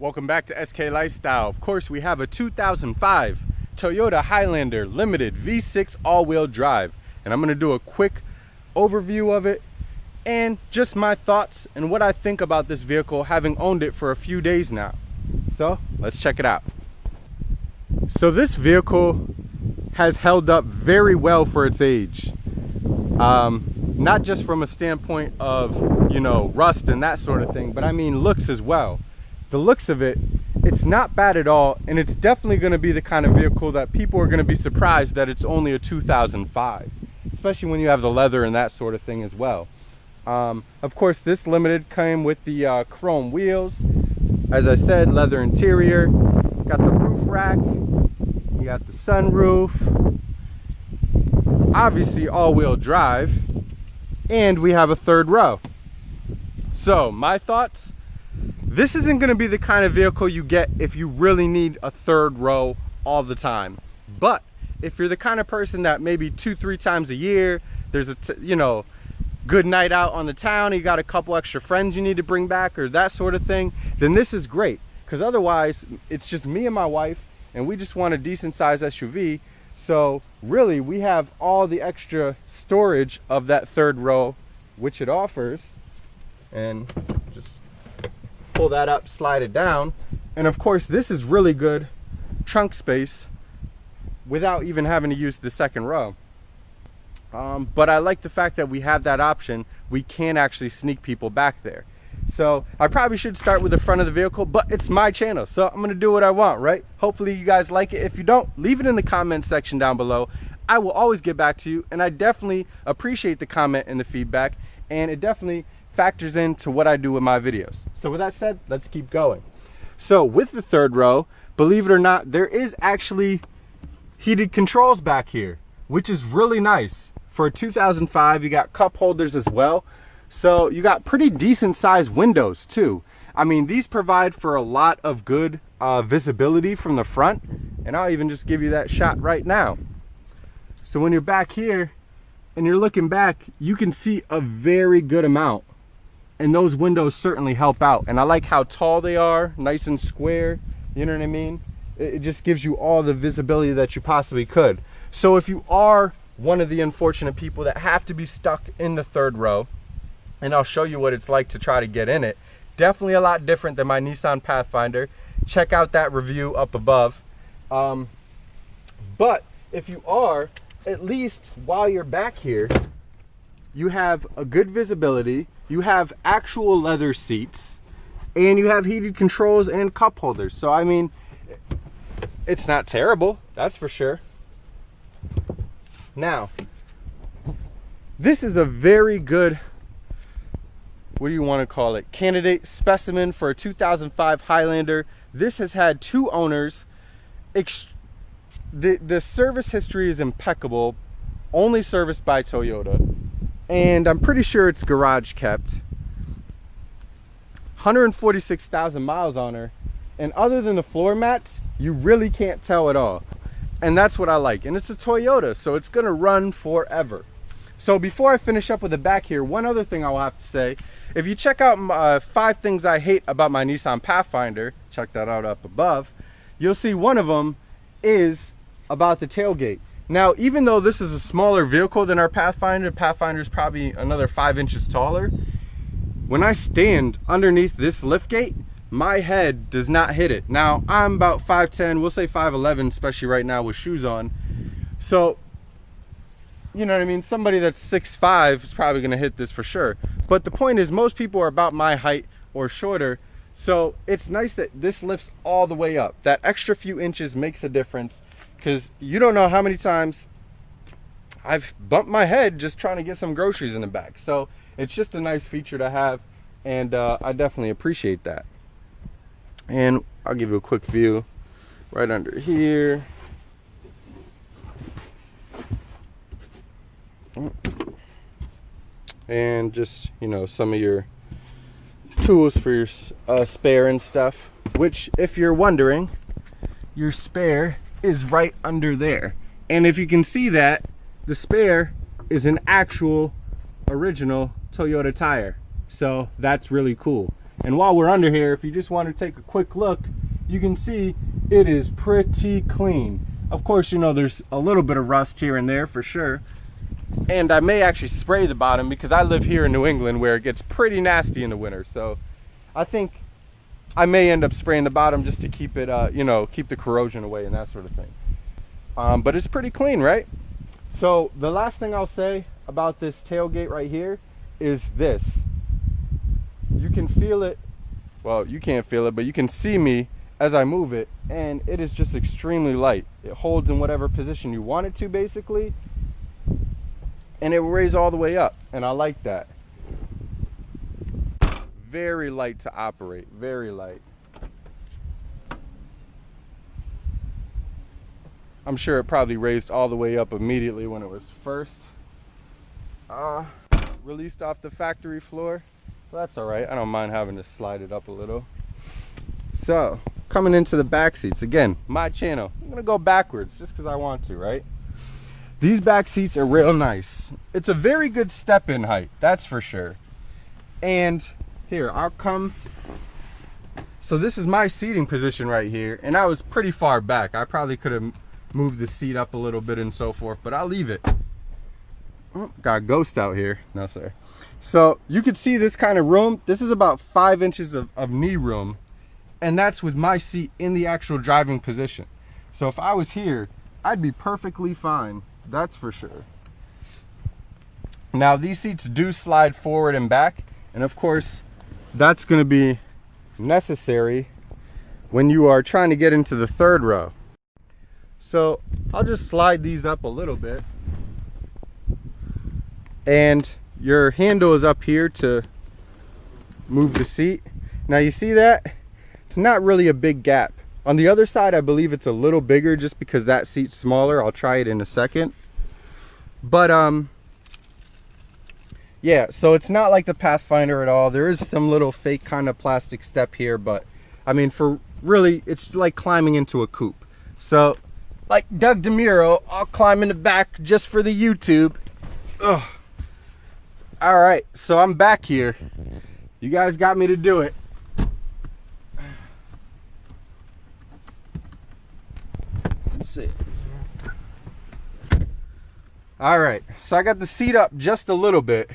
Welcome back to SK Lifestyle. Of course, we have a 2005 Toyota Highlander Limited V6 all-wheel drive, and I'm going to do a quick overview of it and just my thoughts and what I think about this vehicle, having owned it for a few days now. So let's check it out. So this vehicle has held up very well for its age. Not just from a standpoint of, rust and that sort of thing, but I mean looks as well. The looks of it, it's not bad at all, and it's definitely going to be the kind of vehicle that people are going to be surprised that it's only a 2005, especially when you have the leather and that sort of thing as well. Of course, this Limited came with the chrome wheels, as I said, leather interior, got the roof rack, you got the sunroof, obviously all-wheel drive, and we have a third row. So my thoughts: this isn't going to be the kind of vehicle you get if you really need a third row all the time. But if you're the kind of person that maybe 2-3 times a year, there's a good night out on the town, you got a couple extra friends you need to bring back or that sort of thing, then this is great. Because otherwise, it's just me and my wife, and we just want a decent size SUV. So really, we have all the extra storage of that third row, which it offers. And just pull that up, slide it down, and of course this is really good trunk space without even having to use the second row. But I like the fact that we have that option. We can actually sneak people back there. So I probably should start with the front of the vehicle, but it's my channel, so I'm gonna do what I want, right? Hopefully you guys like it. If you don't, leave it in the comment section down below. I will always get back to you, and I definitely appreciate the comment and the feedback, and it definitely factors into what I do with my videos. So with that said, let's keep going. So with the third row, believe it or not, there is actually heated controls back here, which is really nice. For a 2005, you got cup holders as well. So you got pretty decent sized windows too. I mean, these provide for a lot of good visibility from the front, and I'll even just give you that shot right now. So when you're back here and you're looking back, you can see a very good amount. And those windows certainly help out. And I like how tall they are, nice and square. You know what I mean? It just gives you all the visibility that you possibly could. So if you are one of the unfortunate people that have to be stuck in the third row, and I'll show you what it's like to try to get in it. Definitely a lot different than my Nissan Pathfinder. Check out that review up above. But if you are, at least while you're back here, you have a good visibility, you have actual leather seats, and you have heated controls and cup holders. So I mean, it's not terrible, that's for sure. Now, this is a very good, what do you want to call it, candidate specimen for a 2005 Highlander. This has had 2 owners. The service history is impeccable, only serviced by Toyota. And I'm pretty sure it's garage kept. 146,000 miles on her, and other than the floor mats, you really can't tell at all. And that's what I like. And it's a Toyota, so it's gonna run forever. So before I finish up with the back here, one other thing I'll have to say: if you check out 5 things I hate about my Nissan Pathfinder, check that out up above, you'll see one of them is about the tailgate. Now, even though this is a smaller vehicle than our Pathfinder, Pathfinder is probably another 5 inches taller. When I stand underneath this liftgate, my head does not hit it. Now, I'm about 5'10", we'll say 5'11", especially right now with shoes on. So, you know what I mean? Somebody that's 6'5" is probably gonna hit this for sure. But the point is, most people are about my height or shorter. So it's nice that this lifts all the way up. That extra few inches makes a difference, because you don't know how many times I've bumped my head just trying to get some groceries in the back. So it's just a nice feature to have, and I definitely appreciate that. And I'll give you a quick view right under here. And just, some of your tools for your spare and stuff, which, if you're wondering, your spare is right under there. And if you can see that, the spare is an actual original Toyota tire. So that's really cool. And while we're under here, if you just want to take a quick look, you can see it is pretty clean. Of course, you know, there's a little bit of rust here and there for sure. And I may actually spray the bottom because I live here in New England where it gets pretty nasty in the winter. So I think I may end up spraying the bottom just to keep it, you know, keep the corrosion away and that sort of thing. But it's pretty clean, right? So the last thing I'll say about this tailgate right here is this. You can feel it. Well, you can't feel it, but you can see me as I move it, and it is just extremely light. It holds in whatever position you want it to, basically, and it will raise all the way up, and I like that. Very light to operate, very light. I'm sure it probably raised all the way up immediately when it was first released off the factory floor. Well, that's all right. I don't mind having to slide it up a little. So, coming into the back seats, again, my channel. I'm gonna go backwards just because I want to, right? These back seats are real nice. It's a very good step-in height, that's for sure. And here, I'll come. So this is my seating position right here, and I was pretty far back. I probably could have moved the seat up a little bit and so forth, but I'll leave it. Oh, got a ghost out here. No, sir. So you can see this kind of room. This is about 5 inches of knee room, and that's with my seat in the actual driving position. So if I was here, I'd be perfectly fine. That's for sure. Now these seats do slide forward and back, and of course that's going to be necessary when you are trying to get into the third row. So I'll just slide these up a little bit, and your handle is up here to move the seat. Now you see that? It's not really a big gap. On the other side, I believe it's a little bigger just because that seat's smaller. I'll try it in a second. But yeah, so it's not like the Pathfinder at all. There is some little fake kind of plastic step here, but I mean, for really, it's like climbing into a coupe. So like Doug DeMuro, I'll climb in the back just for the YouTube. Ugh. All right, so I'm back here. You guys got me to do it. Let's see. All right, so I got the seat up just a little bit,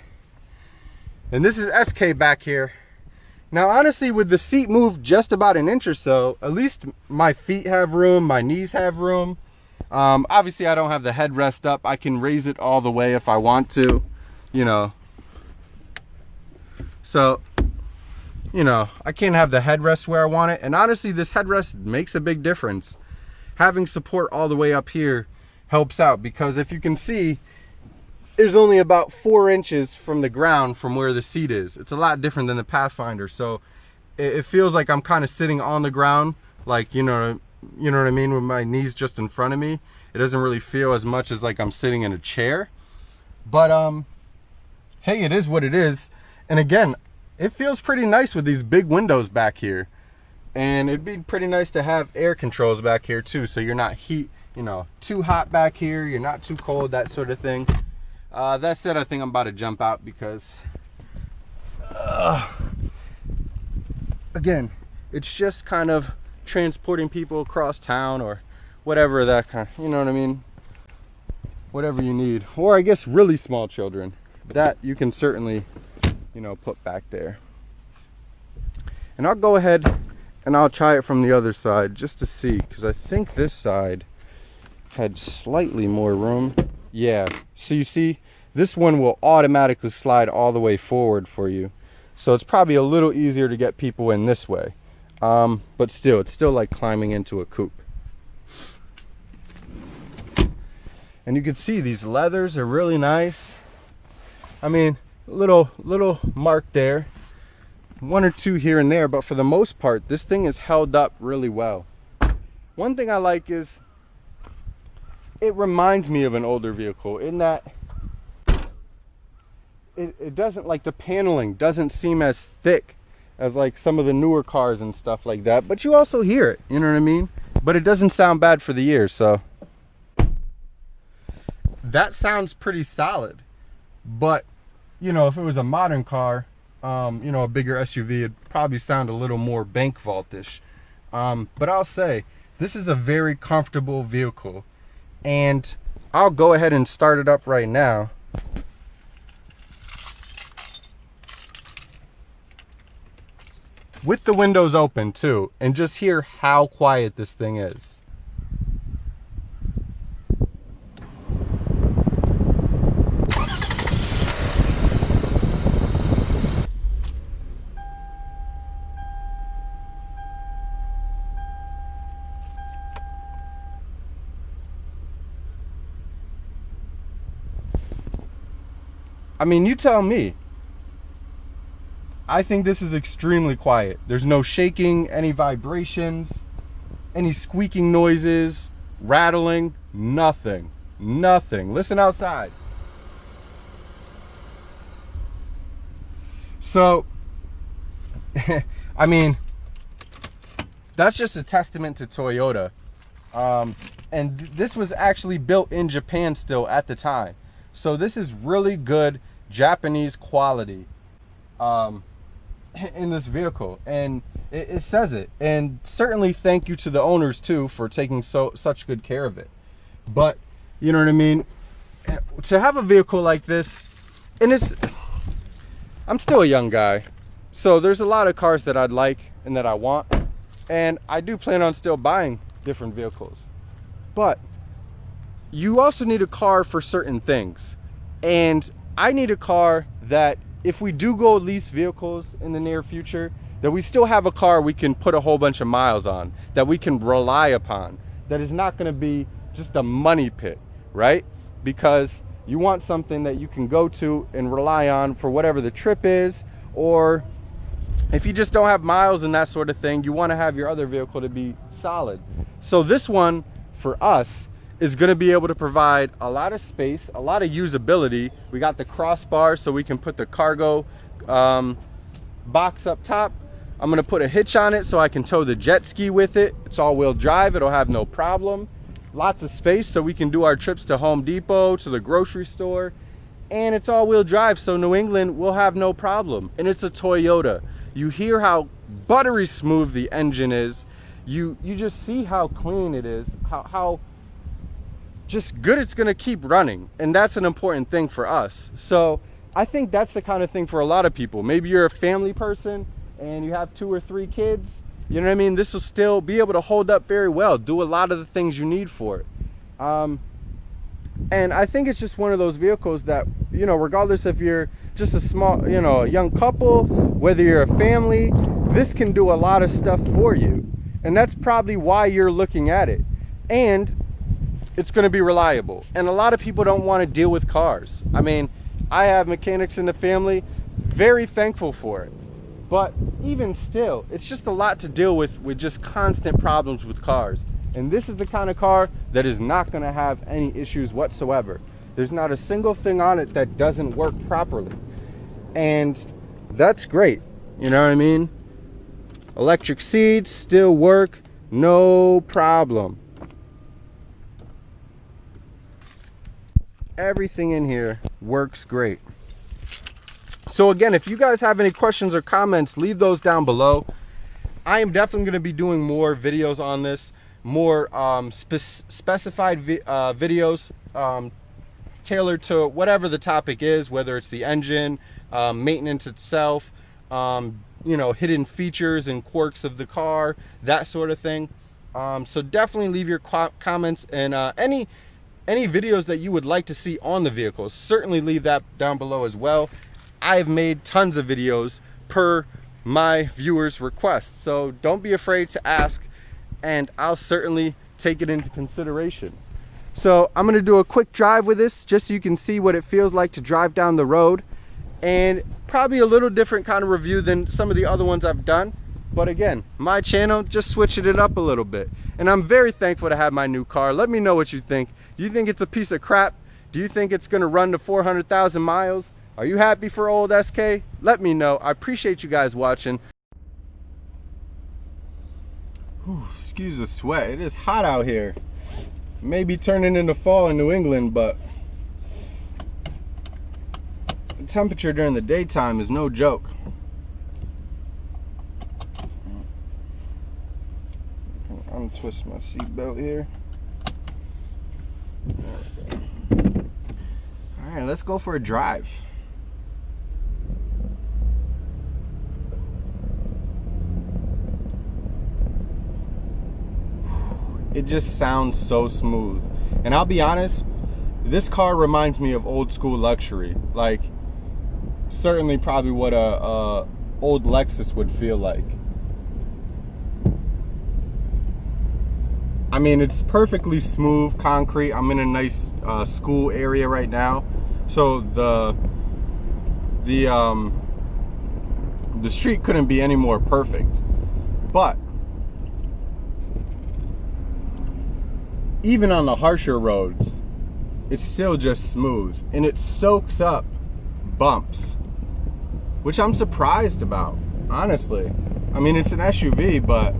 and this is SK back here. Now, honestly, with the seat moved just about an inch or so, at least my feet have room, my knees have room. Obviously, I don't have the headrest up. I can raise it all the way if I want to, you know. So, you know, I can't have the headrest where I want it. And honestly, this headrest makes a big difference. Having support all the way up here helps out, because if you can see, there's only about 4 inches from the ground from where the seat is. It's a lot different than the Pathfinder. So it feels like I'm kind of sitting on the ground, like, you know what I mean, with my knees just in front of me. It doesn't really feel as much as like I'm sitting in a chair. But hey, it is what it is. And again, it feels pretty nice with these big windows back here. And it'd be pretty nice to have air controls back here too, so you're not too hot back here, you're not too cold, that sort of thing. That said, I think I'm about to jump out because again, it's just kind of transporting people across town or whatever, that kind of, you know what I mean, whatever you need. Or I guess really small children, that you can certainly, you know, put back there. And I'll go ahead and I'll try it from the other side just to see, because I think this side had slightly more room. Yeah, so you see, this one will automatically slide all the way forward for you. So it's probably a little easier to get people in this way. But still, it's still like climbing into a coupe. And you can see these leathers are really nice. I mean, little mark there, 1 or 2 here and there, but for the most part, this thing is held up really well. One thing I like is it reminds me of an older vehicle in that it doesn't, like, the paneling doesn't seem as thick as like some of the newer cars and stuff like that, but you also hear it, you know what I mean? But it doesn't sound bad for the ears, so that sounds pretty solid. But you know, if it was a modern car, you know, a bigger SUV, it'd probably sound a little more bank vaultish. But I'll say this is a very comfortable vehicle, and I'll go ahead and start it up right now. With the windows open too, and just hear how quiet this thing is. I mean, you tell me. I think this is extremely quiet. There's no shaking, any vibrations, any squeaking noises, rattling, nothing. Nothing. Listen outside. So, I mean, that's just a testament to Toyota. And this was actually built in Japan still at the time. So this is really good Japanese quality in this vehicle, and it says it. And certainly thank you to the owners too for taking such good care of it. But you know what I mean, to have a vehicle like this, and I'm still a young guy, so there's a lot of cars that I'd like and that I want, and I do plan on still buying different vehicles. But you also need a car for certain things, and I need a car that if we do go lease vehicles in the near future, that we still have a car we can put a whole bunch of miles on, that we can rely upon, that is not going to be just a money pit, right? Because you want something that you can go to and rely on for whatever the trip is, or if you just don't have miles and that sort of thing, you want to have your other vehicle to be solid. So this one, for us, is going to be able to provide a lot of space, a lot of usability. We got the crossbar so we can put the cargo box up top. I'm going to put a hitch on it so I can tow the jet ski with it. It's all-wheel drive. It'll have no problem. Lots of space so we can do our trips to Home Depot, to the grocery store. And it's all-wheel drive, so New England will have no problem. And it's a Toyota. You hear how buttery smooth the engine is. You just see how clean it is, how just good it's going to keep running, and that's an important thing for us. So I think that's the kind of thing for a lot of people. Maybe you're a family person and you have 2 or 3 kids, you know what I mean? This will still be able to hold up very well, do a lot of the things you need for it. And I think it's just one of those vehicles that, you know, regardless if you're just a small, you know, a young couple, whether you're a family, this can do a lot of stuff for you, and that's probably why you're looking at it. And it's going to be reliable, and a lot of people don't want to deal with cars. I mean, I have mechanics in the family, very thankful for it, but even still, it's just a lot to deal with just constant problems with cars. And this is the kind of car that is not going to have any issues whatsoever. There's not a single thing on it that doesn't work properly, and that's great. You know what I mean? Electric seats still work, no problem. Everything in here works great. So again, if you guys have any questions or comments, leave those down below. I am definitely going to be doing more videos on this, more specified videos tailored to whatever the topic is, whether it's the engine, maintenance itself, you know, hidden features and quirks of the car, that sort of thing. So definitely leave your comments, and any videos that you would like to see on the vehicles, certainly leave that down below as well. I've made tons of videos per my viewers' requests, so don't be afraid to ask, and I'll certainly take it into consideration. So I'm going to do a quick drive with this just so you can see what it feels like to drive down the road, and probably a little different kind of review than some of the other ones I've done. But again, my channel, just switching it up a little bit. And I'm very thankful to have my new car. Let me know what you think. Do you think it's a piece of crap? Do you think it's going to run to 400,000 miles? Are you happy for old SK? Let me know. I appreciate you guys watching. Whew, excuse the sweat. It is hot out here. Maybe turning into fall in New England, but the temperature during the daytime is no joke. Twist my seatbelt here. All right, let's go for a drive. It just sounds so smooth. And I'll be honest, this car reminds me of old school luxury. Like, certainly probably what a old Lexus would feel like. I mean, it's perfectly smooth concrete. I'm in a nice school area right now, so the street couldn't be any more perfect. But even on the harsher roads, it's still just smooth, and it soaks up bumps, which I'm surprised about, honestly. I mean, it's an SUV, but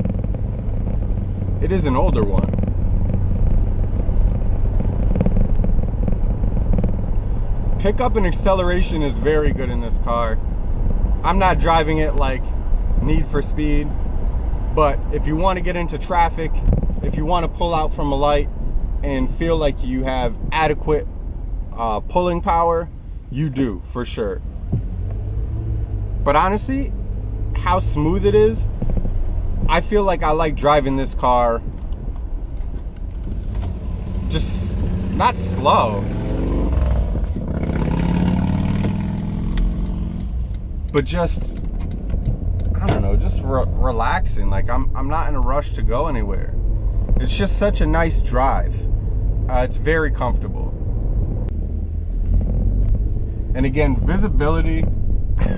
it is an older one. Pickup and acceleration is very good in this car. I'm not driving it like Need for Speed, but if you want to get into traffic, if you want to pull out from a light and feel like you have adequate pulling power, you do, for sure. But honestly, how smooth it is, I feel like I like driving this car just not slow, but just, I don't know, just relaxing. Like I'm not in a rush to go anywhere. It's just such a nice drive. It's very comfortable. And again, visibility,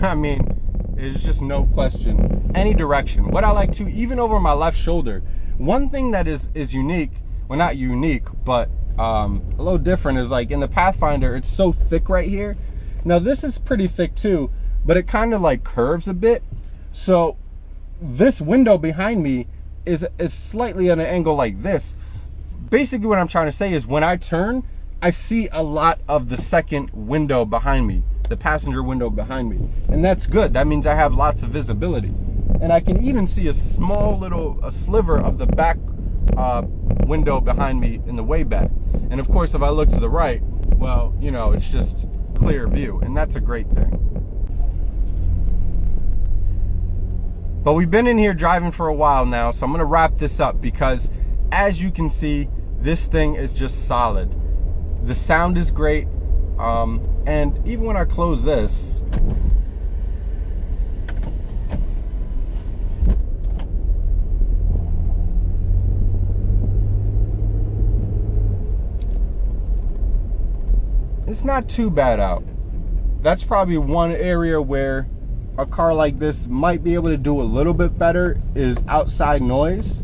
I mean, it's just no question. Any direction. What I like to, even over my left shoulder, one thing that is unique, well, not unique, but a little different, is like in the Pathfinder, it's so thick right here. Now this is pretty thick too, but it kind of like curves a bit. So this window behind me is slightly at an angle like this. Basically what I'm trying to say is when I turn, I see a lot of the second window behind me, the passenger window behind me, and that's good. That means I have lots of visibility, and I can even see a small little sliver of the back window behind me in the way back. And of course, if I look to the right, well, you know, it's just clear view, and that's a great thing. But we've been in here driving for a while now, so I'm gonna wrap this up because as you can see, this thing is just solid. The sound is great, and even when I close this, it's not too bad out. That's probably one area where a car like this might be able to do a little bit better, is outside noise.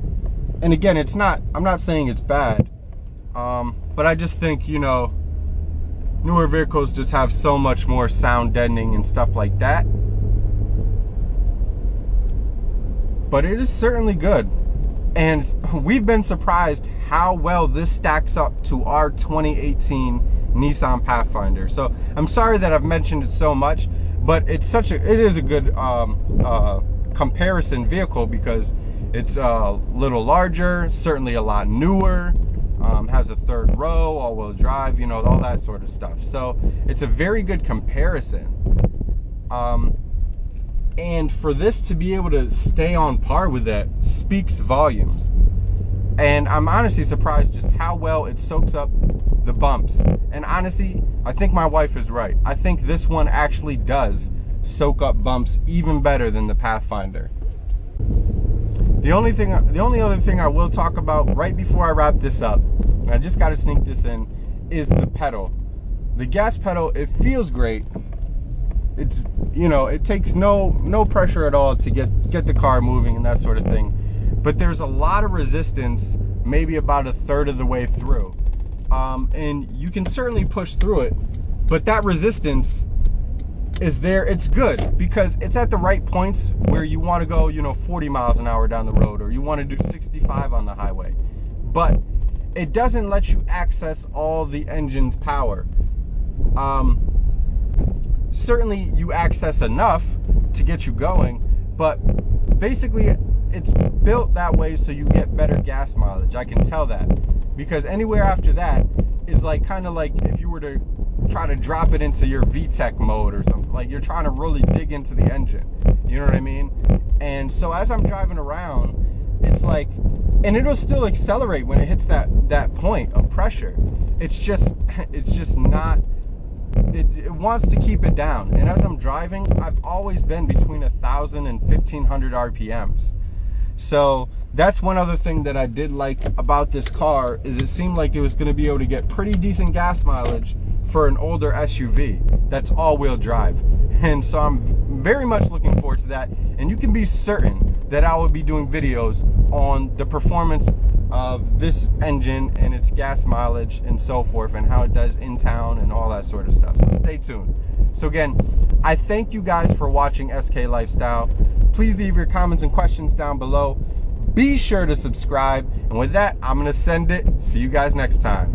And again, it's not, I'm not saying it's bad, but I just think, you know, newer vehicles just have so much more sound deadening and stuff like that. But it is certainly good. And we've been surprised how well this stacks up to our 2018 Nissan Pathfinder. So I'm sorry that I've mentioned it so much, but it is a good comparison vehicle because it's a little larger, certainly a lot newer, has a third row, all-wheel drive, you know, all that sort of stuff. So it's a very good comparison. And for this to be able to stay on par with that speaks volumes. And I'm honestly surprised just how well it soaks up the bumps. And honestly, I think my wife is right. I think this one actually does soak up bumps even better than the Pathfinder. The only other thing I will talk about right before I wrap this up, and I just got to sneak this in, is the pedal. The gas pedal, it feels great. It's, you know, it takes no pressure at all to get the car moving and that sort of thing. But there's a lot of resistance, maybe about a third of the way through. And you can certainly push through it, but that resistance is there. It's good because it's at the right points where you want to go, you know, 40 miles an hour down the road, or you want to do 65 on the highway. But it doesn't let you access all the engine's power. Certainly you access enough to get you going, but basically it's built that way so you get better gas mileage. I can tell that, because anywhere after that is like kind of like if you were to try to drop it into your VTEC mode or something, like you're trying to really dig into the engine, you know what I mean? And so as I'm driving around, it's like, and it'll still accelerate when it hits that point of pressure. It's just not, it wants to keep it down. And as I'm driving, I've always been between 1,000 and 1,500 RPMs. So that's one other thing that I did like about this car, is it seemed like it was going to be able to get pretty decent gas mileage for an older SUV that's all-wheel drive. And so I'm very much looking forward to that, and you can be certain that I will be doing videos on the performance of this engine and its gas mileage and so forth, and how it does in town and all that sort of stuff. So stay tuned. So again, I thank you guys for watching SK Lifestyle. Please leave your comments and questions down below. Be sure to subscribe, and with that, I'm gonna send it. See you guys next time.